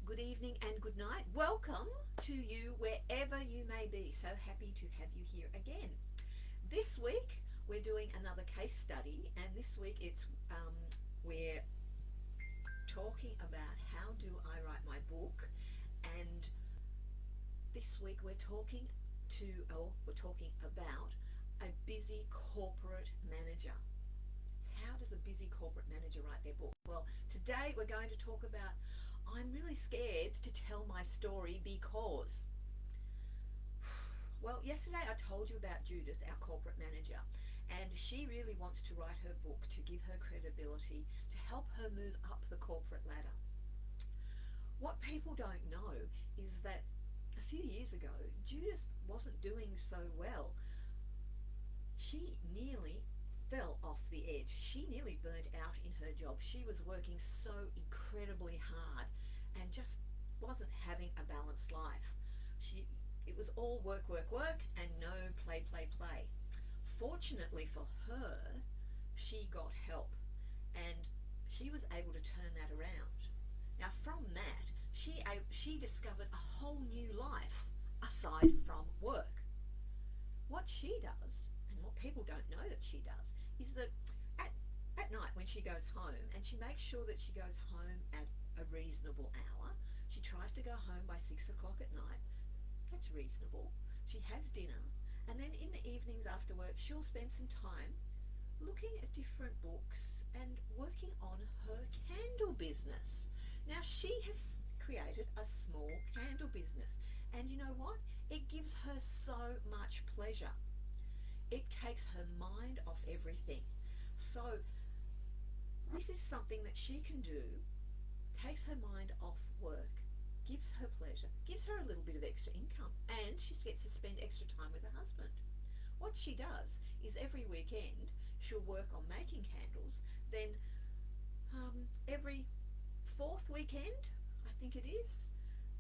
Good evening and good night. Welcome to you wherever you may be. So happy to have you here again. This week we're doing another case study, and this week we're talking about how do I write my book, and this week we're talking about a busy corporate manager. How does a busy corporate manager write their book? Well, today we're going to talk about I'm really scared to tell my story because. Well, yesterday I told you about Judith, our corporate manager, and she really wants to write her book to give her credibility, to help her move up the corporate ladder. What people don't know is that a few years ago, Judith wasn't doing so well. She nearly fell off the edge. She nearly burnt out in her job. She was working so incredibly hard and just wasn't having a balanced life. It was all work, work, work, and no play, play, play. Fortunately for her, she got help and she was able to turn that around. Now, from that, she discovered a whole new life aside from work. What she does, and what people don't know that she does, is that at night when she goes home, and she makes sure that she goes home at a reasonable hour, she tries to go home by 6 o'clock at night. That's reasonable. She has dinner, and then in the evenings after work, she'll spend some time looking at different books and working on her candle business. Now, she has created a small candle business, and you know what? It gives her so much pleasure. It takes her mind off everything. So this is something that she can do, takes her mind off work, gives her pleasure, gives her a little bit of extra income, and she gets to spend extra time with her husband. What she does is every weekend she'll work on making candles, then every fourth weekend, I think it is,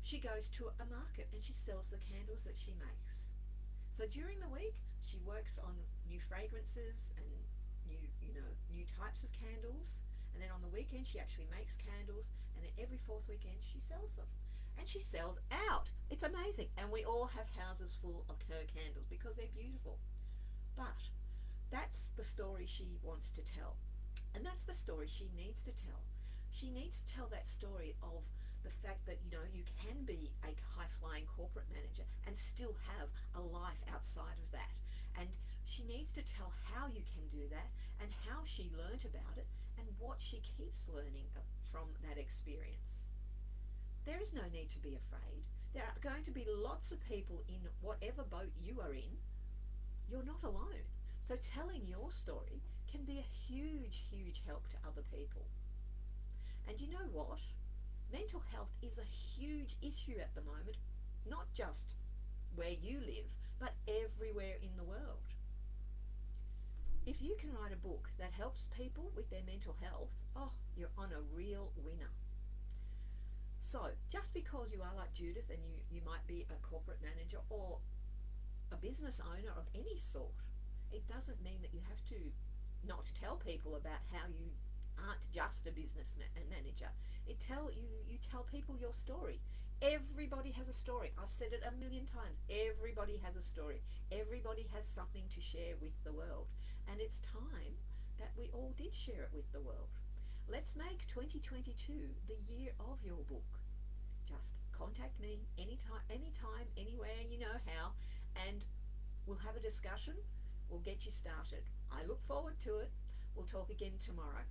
she goes to a market and she sells the candles that she makes. So during the week, she works on new fragrances and new types of candles, and then on the weekend she actually makes candles, and then every fourth weekend she sells them. And she sells out. It's amazing. And we all have houses full of her candles because they're beautiful. But that's the story she wants to tell. And that's the story she needs to tell. She needs to tell that story of the fact that, you can be a high-flying corporate manager and still have a life outside of that. And she needs to tell how you can do that and how she learnt about it and what she keeps learning from that experience. There is no need to be afraid. There are going to be lots of people in whatever boat you are in. You're not alone. So telling your story can be a huge, huge help to other people. And you know what? Mental health is a huge issue at the moment, not just where you live, but everywhere in the world. If you can write a book that helps people with their mental health, you're on a real winner. So, just because you are like Judith and you might be a corporate manager or a business owner of any sort, it doesn't mean that you have to not tell people about how you aren't just a business manager. You tell people your story. Everybody has a story. I've said it a million times. Everybody has a story. Everybody has something to share with the world. And it's time that we all did share it with the world. Let's make 2022 the year of your book. Just contact me anytime, anywhere, you know how, and we'll have a discussion. We'll get you started. I look forward to it. We'll talk again tomorrow.